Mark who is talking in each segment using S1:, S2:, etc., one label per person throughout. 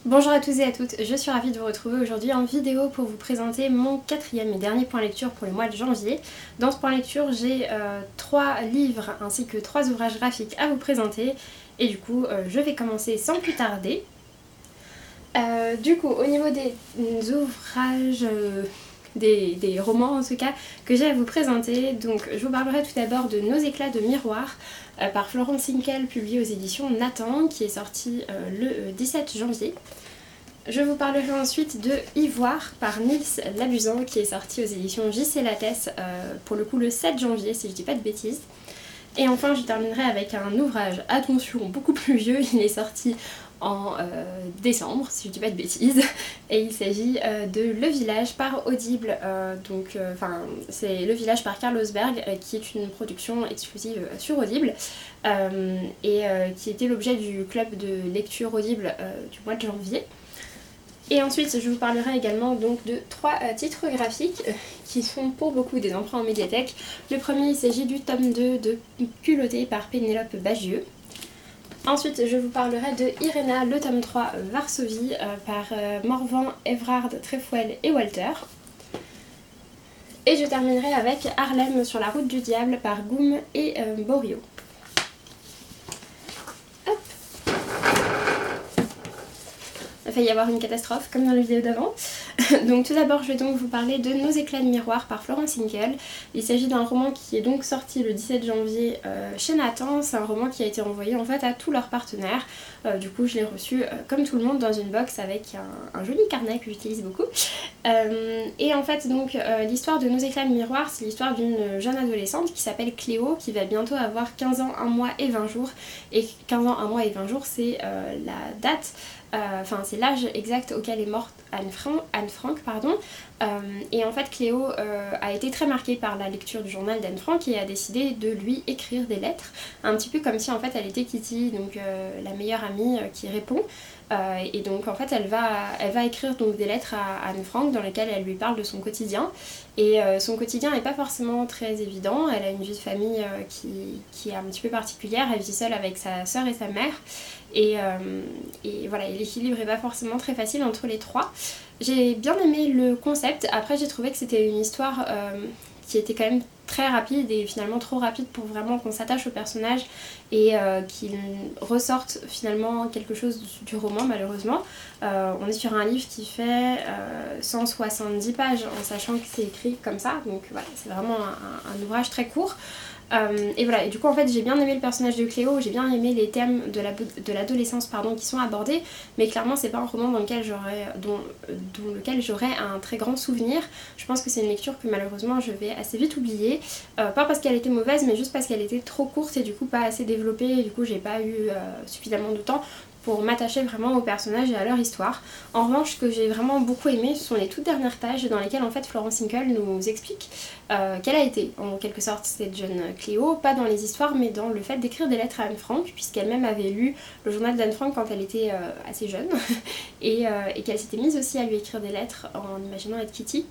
S1: Bonjour à tous et à toutes, je suis ravie de vous retrouver aujourd'hui en vidéo pour vous présenter mon quatrième et dernier point lecture pour le mois de janvier. Dans ce point lecture, j'ai 3 livres ainsi que 3 ouvrages graphiques à vous présenter et du coup je vais commencer sans plus tarder. Du coup, au niveau des ouvrages, des romans en tout cas, que j'ai à vous présenter, donc je vous parlerai tout d'abord de Nos éclats de miroir par Florence Sinkel, publié aux éditions Nathan, qui est sorti le 17 janvier. Je vous parlerai ensuite de Ivoire par Nils Labusant, qui est sorti aux éditions J.C. Lattès, pour le coup le 7 janvier si je dis pas de bêtises. Et enfin je terminerai avec un ouvrage, attention, beaucoup plus vieux, il est sorti en décembre, si je dis pas de bêtises, et il s'agit de Le Village par Audible, c'est Le Village par Carlos Berg, qui est une production exclusive sur Audible, qui était l'objet du club de lecture Audible du mois de janvier. Et ensuite je vous parlerai également donc de 3 titres graphiques qui sont pour beaucoup des emprunts en médiathèque. Le premier, il s'agit du tome 2 de Culotté par Pénélope Bagieux. Ensuite je vous parlerai de Irena, le tome 3 Varsovie par Morvan, Evrard, Trefoil et Walter. Et je terminerai avec Harlem sur la route du diable par Goum et Borio. Il va y avoir une catastrophe comme dans la vidéo d'avant. Donc tout d'abord je vais donc vous parler de Nos éclats de miroir par Florence Sinkel. Il s'agit d'un roman qui est donc sorti le 17 janvier chez Nathan. C'est un roman qui a été envoyé en fait à tous leurs partenaires. Du coup je l'ai reçu comme tout le monde dans une box avec un joli carnet que j'utilise beaucoup. Et en fait donc l'histoire de Nos éclats de miroir, c'est l'histoire d'une jeune adolescente qui s'appelle Cléo, qui va bientôt avoir 15 ans, 1 mois et 20 jours. Et 15 ans, 1 mois et 20 jours c'est la date, c'est l'âge exact auquel est morte Anne Frank. Et en fait Cléo a été très marquée par la lecture du journal d'Anne Frank et a décidé de lui écrire des lettres, un petit peu comme si en fait elle était Kitty, donc la meilleure amie qui répond. Et donc en fait elle va écrire donc des lettres à Anne Frank dans lesquelles elle lui parle de son quotidien. Et son quotidien n'est pas forcément très évident, elle a une vie de famille qui est un petit peu particulière, elle vit seule avec sa sœur et sa mère. Et voilà, et l'équilibre n'est pas forcément très facile entre les trois. J'ai bien aimé le concept, après j'ai trouvé que c'était une histoire qui était quand même très rapide et finalement trop rapide pour vraiment qu'on s'attache au personnage et qu'il ressorte finalement quelque chose du roman malheureusement. On est sur un livre qui fait 170 pages en sachant que c'est écrit comme ça, donc voilà, c'est vraiment un ouvrage très court. Et voilà, et du coup en fait j'ai bien aimé le personnage de Cléo, j'ai bien aimé les thèmes de l'adolescence qui sont abordés, mais clairement c'est pas un roman dont lequel j'aurais un très grand souvenir. Je pense que c'est une lecture que malheureusement je vais assez vite oublier, pas parce qu'elle était mauvaise mais juste parce qu'elle était trop courte et du coup pas assez développée, et du coup j'ai pas eu suffisamment de temps pour m'attacher vraiment aux personnages et à leur histoire. En revanche, ce que j'ai vraiment beaucoup aimé, ce sont les toutes dernières pages dans lesquelles en fait Florence Sinkel nous explique quelle a été en quelque sorte cette jeune Cléo, pas dans les histoires mais dans le fait d'écrire des lettres à Anne Frank, puisqu'elle-même avait lu le journal d'Anne Frank quand elle était assez jeune et qu'elle s'était mise aussi à lui écrire des lettres en imaginant être Kitty.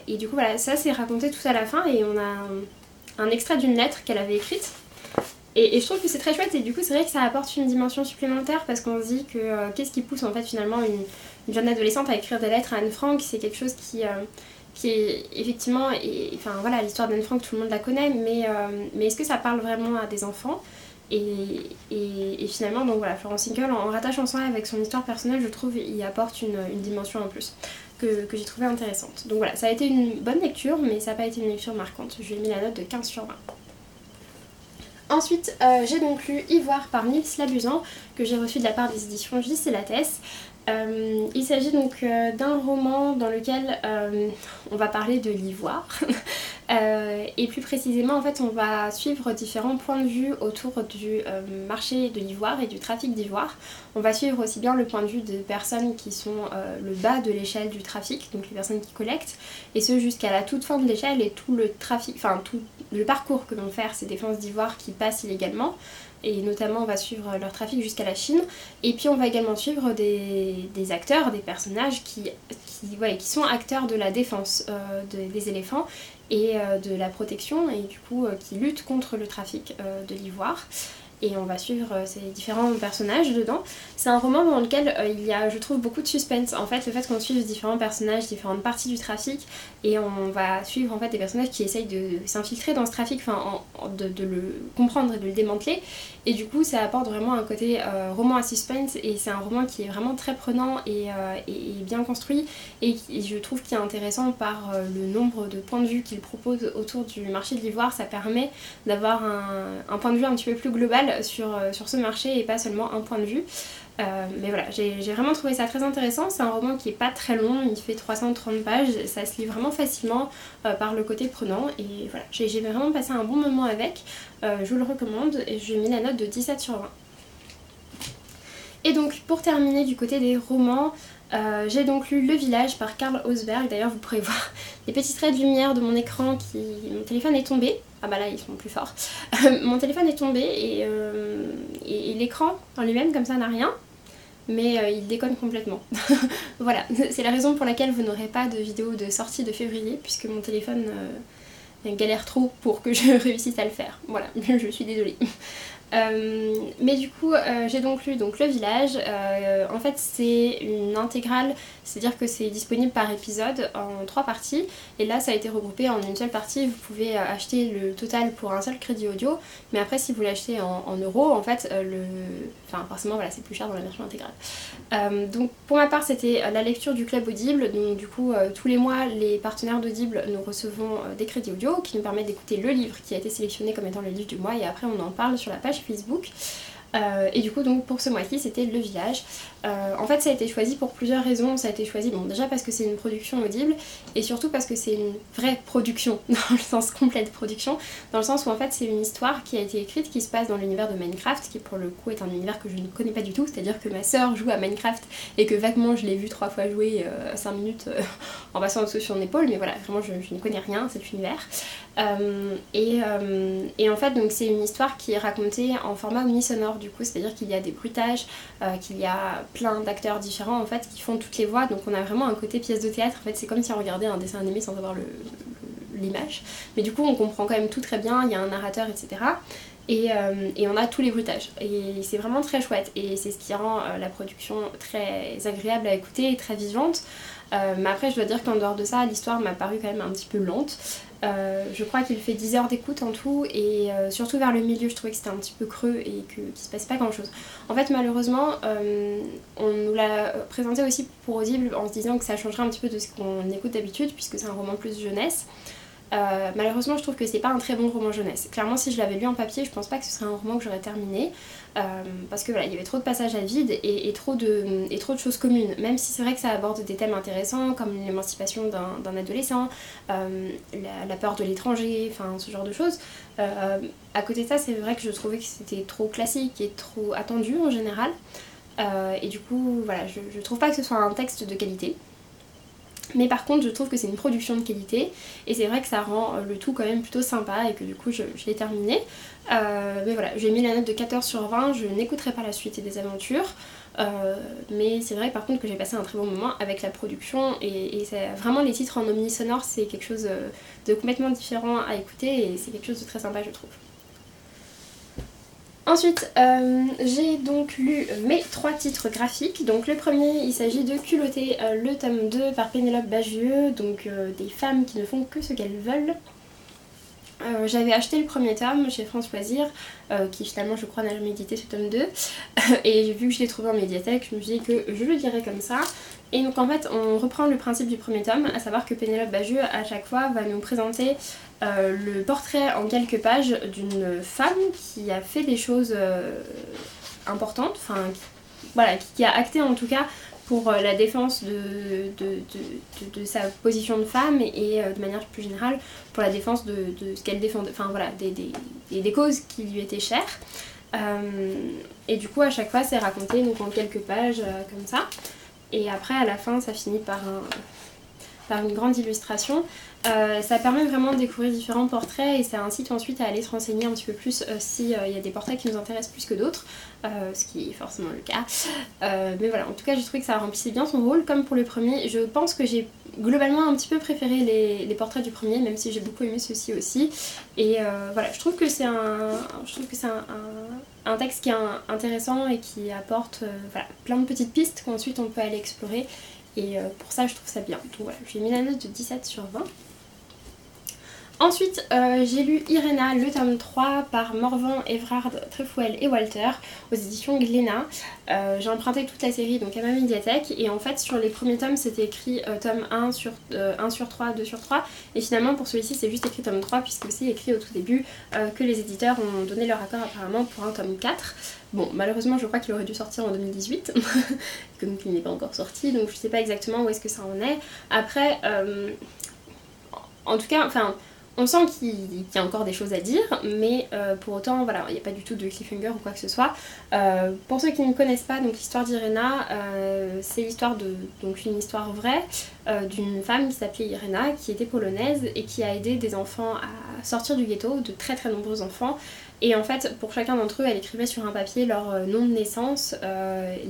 S1: Et du coup voilà, ça c'est raconté tout à la fin et on a un extrait d'une lettre qu'elle avait écrite. Et je trouve que c'est très chouette et du coup c'est vrai que ça apporte une dimension supplémentaire parce qu'on se dit que qu'est-ce qui pousse en fait finalement une jeune adolescente à écrire des lettres à Anne Frank. C'est quelque chose qui est effectivement, enfin voilà, l'histoire d'Anne Frank tout le monde la connaît, mais est-ce que ça parle vraiment à des enfants et finalement donc voilà, Florence Sinkel en rattachant ça avec son histoire personnelle, je trouve il apporte une dimension en plus que j'ai trouvé intéressante. Donc voilà, ça a été une bonne lecture mais ça n'a pas été une lecture marquante, je lui ai mis la note de 15/20. Ensuite, j'ai donc lu Ivoire par Nils Labusant, que j'ai reçu de la part des éditions J.C. Lattès. Il s'agit donc d'un roman dans lequel on va parler de l'ivoire. Et plus précisément, en fait, on va suivre différents points de vue autour du marché de l'ivoire et du trafic d'ivoire. On va suivre aussi bien le point de vue des personnes qui sont le bas de l'échelle du trafic, donc les personnes qui collectent, et ce jusqu'à la toute fin de l'échelle et tout le trafic, enfin tout le parcours que vont faire ces défenses d'ivoire qui passent illégalement. Et notamment on va suivre leur trafic jusqu'à la Chine, et puis on va également suivre des acteurs, des personnages qui sont acteurs de la défense des éléphants et de la protection, et du coup qui luttent contre le trafic de l'ivoire. et on va suivre ces différents personnages dedans. C'est un roman dans lequel il y a, je trouve, beaucoup de suspense. En fait, le fait qu'on suive différents personnages, différentes parties du trafic, et on va suivre en fait des personnages qui essayent de s'infiltrer dans ce trafic, enfin de le comprendre et de le démanteler. Et du coup, ça apporte vraiment un côté roman à suspense, et c'est un roman qui est vraiment très prenant et bien construit, et je trouve qu'il est intéressant par le nombre de points de vue qu'il propose autour du marché de l'ivoire. Ça permet d'avoir un point de vue un petit peu plus global sur ce marché et pas seulement un point de vue. Mais voilà, j'ai vraiment trouvé ça très intéressant. C'est un roman qui est pas très long, il fait 330 pages, ça se lit vraiment facilement par le côté prenant, et voilà, j'ai vraiment passé un bon moment avec. Je vous le recommande et je lui ai mis la note de 17 sur 20. Et donc pour terminer du côté des romans, j'ai donc lu Le Village par Karl Ösberg. D'ailleurs vous pourrez voir les petits traits de lumière de mon écran mon téléphone est tombé. Ah bah là ils sont plus forts. Mon téléphone est tombé et l'écran en lui-même comme ça n'a rien. Mais il déconne complètement. Voilà, c'est la raison pour laquelle vous n'aurez pas de vidéo de sortie de février, puisque mon téléphone galère trop pour que je réussisse à le faire. Voilà, je suis désolée. Mais du coup j'ai donc lu Le Village. En fait c'est une intégrale, c'est-à-dire que c'est disponible par épisode en 3 parties, et là ça a été regroupé en une seule partie. Vous pouvez acheter le total pour un seul crédit audio, mais après si vous l'achetez en euros, en fait enfin forcément voilà, c'est plus cher dans la version intégrale. Donc pour ma part c'était la lecture du club Audible, donc du coup tous les mois les partenaires d'Audible nous recevons des crédits audio qui nous permettent d'écouter le livre qui a été sélectionné comme étant le livre du mois, et après on en parle sur la page Facebook. Et du coup donc pour ce mois-ci c'était Le Village. En fait ça a été choisi pour plusieurs raisons. Ça a été choisi déjà parce que c'est une production Audible, et surtout parce que c'est une vraie production, dans le sens complet de production, dans le sens où en fait c'est une histoire qui a été écrite qui se passe dans l'univers de Minecraft, qui pour le coup est un univers que je ne connais pas du tout, c'est à dire que ma sœur joue à Minecraft et que vaguement je l'ai vu 3 fois jouer 5 minutes en passant au-dessus sur mon épaule, mais voilà, vraiment je ne connais rien à cet univers. Et en fait donc c'est une histoire qui est racontée en format omnisonore, du coup c'est à dire qu'il y a des bruitages, qu'il y a plein d'acteurs différents en fait qui font toutes les voix, donc on a vraiment un côté pièce de théâtre. En fait c'est comme si on regardait un dessin animé sans avoir l'image, mais du coup on comprend quand même tout très bien, il y a un narrateur etc. Et on a tous les bruitages, et c'est vraiment très chouette, et c'est ce qui rend la production très agréable à écouter et très vivante. Mais après je dois dire qu'en dehors de ça l'histoire m'a paru quand même un petit peu lente. Je crois qu'il fait 10 heures d'écoute en tout, et surtout vers le milieu je trouvais que c'était un petit peu creux et qu'il se passe pas grand chose. En fait malheureusement on nous l'a présenté aussi pour Audible en se disant que ça changerait un petit peu de ce qu'on écoute d'habitude, puisque c'est un roman plus jeunesse. Malheureusement je trouve que c'est pas un très bon roman jeunesse. Clairement si je l'avais lu en papier je pense pas que ce serait un roman que j'aurais terminé, parce que voilà, il y avait trop de passages à vide et trop de choses communes, même si c'est vrai que ça aborde des thèmes intéressants comme l'émancipation d'un adolescent, la peur de l'étranger, enfin ce genre de choses. À côté de ça c'est vrai que je trouvais que c'était trop classique et trop attendu en général, et du coup voilà, je trouve pas que ce soit un texte de qualité. Mais par contre je trouve que c'est une production de qualité, et c'est vrai que ça rend le tout quand même plutôt sympa, et que du coup je l'ai terminé. Mais voilà, j'ai mis la note de 14 sur 20, je n'écouterai pas la suite des aventures. Mais c'est vrai par contre que j'ai passé un très bon moment avec la production, et vraiment les titres en omnisonore c'est quelque chose de complètement différent à écouter, et c'est quelque chose de très sympa je trouve. Ensuite, j'ai donc lu mes 3 titres graphiques. Donc le premier, il s'agit de Culotté, le tome 2 par Pénélope Bagieux, donc des femmes qui ne font que ce qu'elles veulent. J'avais acheté le premier tome chez France Loisirs, qui finalement je crois n'a jamais édité ce tome 2, et vu que je l'ai trouvé en médiathèque, je me suis dit que je le dirais comme ça. Et donc en fait on reprend le principe du premier tome, à savoir que Pénélope Bagieux à chaque fois va nous présenter le portrait en quelques pages d'une femme qui a fait des choses importantes, enfin voilà, qui a acté en tout cas pour la défense de sa position de femme, et de manière plus générale pour la défense de ce qu'elle défendait, enfin voilà, des causes qui lui étaient chères. Et du coup à chaque fois c'est raconté donc en quelques pages comme ça, et après à la fin ça finit par une grande illustration. Ça permet vraiment de découvrir différents portraits, et ça incite ensuite à aller se renseigner un petit peu plus s'il y a des portraits qui nous intéressent plus que d'autres, ce qui est forcément le cas. Mais voilà, en tout cas j'ai trouvé que ça remplissait bien son rôle comme pour le premier. Je pense que j'ai globalement un petit peu préféré les portraits du premier, même si j'ai beaucoup aimé ceux-ci aussi. Et voilà, je trouve que c'est un texte qui est intéressant et qui apporte voilà, plein de petites pistes qu'ensuite on peut aller explorer. Et pour ça je trouve ça bien. Donc voilà, j'ai mis la note de 17 sur 20. Ensuite, j'ai lu Irena, le tome 3 par Morvan, Evrard, Trefuel et Walter aux éditions Glénat. J'ai emprunté toute la série donc à ma médiathèque et en fait sur les premiers tomes c'était écrit tome 1 sur 3, 2 sur 3 et finalement pour celui-ci c'est juste écrit tome 3 puisque c'est écrit au tout début que les éditeurs ont donné leur accord apparemment pour un tome 4. Bon, malheureusement je crois qu'il aurait dû sortir en 2018, que donc il n'est pas encore sorti donc je sais pas exactement où est-ce que ça en est. Après, en tout cas, enfin... On sent qu'il y a encore des choses à dire, mais pour autant, voilà, il n'y a pas du tout de cliffhanger ou quoi que ce soit. Pour ceux qui ne connaissent pas, donc l'histoire d'Irena, c'est l'histoire donc une histoire vraie d'une femme qui s'appelait Irena, qui était polonaise et qui a aidé des enfants à sortir du ghetto, de très très nombreux enfants. Et en fait, pour chacun d'entre eux, elle écrivait sur un papier leur nom de naissance,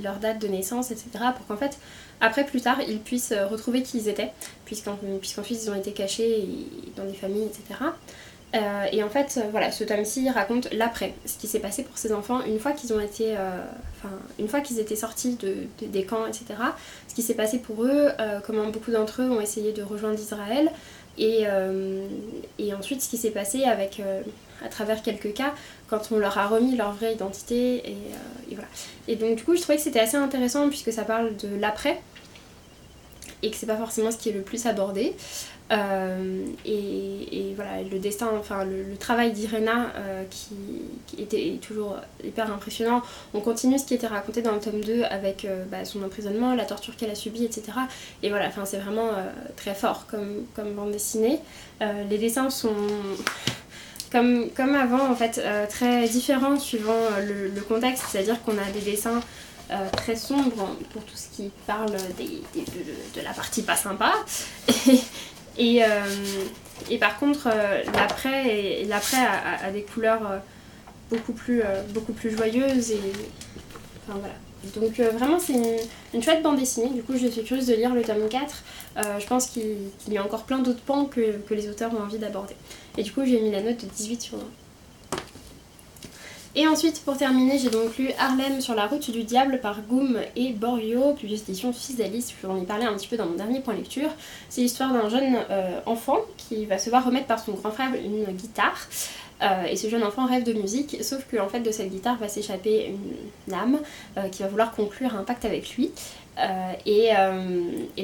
S1: leur date de naissance, etc. pour qu'en fait, après, plus tard, ils puissent retrouver qui ils étaient, puisqu'ensuite ils ont été cachés dans des familles, etc. Et en fait, voilà, ce tome-ci raconte l'après, ce qui s'est passé pour ces enfants une fois qu'ils ont été, une fois qu'ils étaient sortis des camps, etc. Ce qui s'est passé pour eux, comment beaucoup d'entre eux ont essayé de rejoindre Israël, et ensuite ce qui s'est passé avec, à travers quelques cas, quand on leur a remis leur vraie identité, et voilà. Et donc du coup, je trouvais que c'était assez intéressant puisque ça parle de l'après, et que c'est pas forcément ce qui est le plus abordé. Et voilà, le destin, enfin le travail d'Irena qui était toujours hyper impressionnant. On continue ce qui était raconté dans le tome 2 avec son emprisonnement, la torture qu'elle a subie, etc. Et voilà, enfin c'est vraiment très fort comme bande dessinée. Les dessins sont comme avant en fait, très différents suivant le contexte, c'est-à-dire qu'on a des dessins très sombres pour tout ce qui parle de la partie pas sympa. Et par contre, l'après a des couleurs beaucoup plus joyeuses. Et enfin voilà. Donc vraiment c'est une chouette bande dessinée. Du coup je suis curieuse de lire le tome 4. Je pense qu'il y a encore plein d'autres pans que les auteurs ont envie d'aborder. Et du coup j'ai mis la note de 18 sur 20. Et ensuite, pour terminer, j'ai donc lu Harlem sur la route du diable par Goum et Borio, puis édition Physalis. J'en ai parlé un petit peu dans mon dernier point lecture. C'est l'histoire d'un jeune enfant qui va se voir remettre par son grand frère une guitare. Et ce jeune enfant rêve de musique, sauf qu'en fait de cette guitare va s'échapper une âme qui va vouloir conclure un pacte avec lui. Et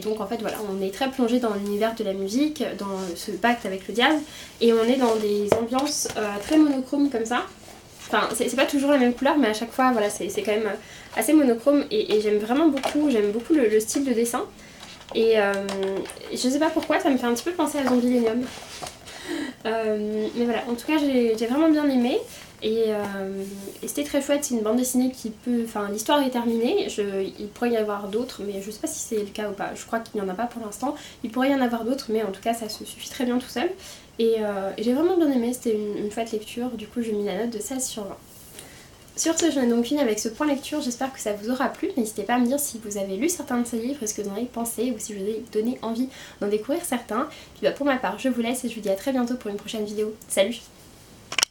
S1: donc en fait voilà, on est très plongé dans l'univers de la musique, dans ce pacte avec le diable, et on est dans des ambiances très monochromes comme ça. Enfin, c'est pas toujours la même couleur, mais à chaque fois, voilà, c'est quand même assez monochrome et j'aime vraiment beaucoup, le style de dessin. Et je sais pas pourquoi, ça me fait un petit peu penser à Zombieillennium. Mais voilà, en tout cas, j'ai vraiment bien aimé. Et c'était très chouette, c'est une bande dessinée qui peut... Enfin, l'histoire est terminée, il pourrait y avoir d'autres, mais je sais pas si c'est le cas ou pas. Je crois qu'il n'y en a pas pour l'instant. Il pourrait y en avoir d'autres, mais en tout cas, ça se suffit très bien tout seul. Et j'ai vraiment bien aimé, c'était une chouette lecture, du coup j'ai mis la note de 16 sur 20. Sur ce, j'en ai donc fini avec ce point lecture, j'espère que ça vous aura plu. N'hésitez pas à me dire si vous avez lu certains de ces livres, ce que vous en avez pensé, ou si je vous ai donné envie d'en découvrir certains. Puis pour ma part, je vous laisse et je vous dis à très bientôt pour une prochaine vidéo. Salut!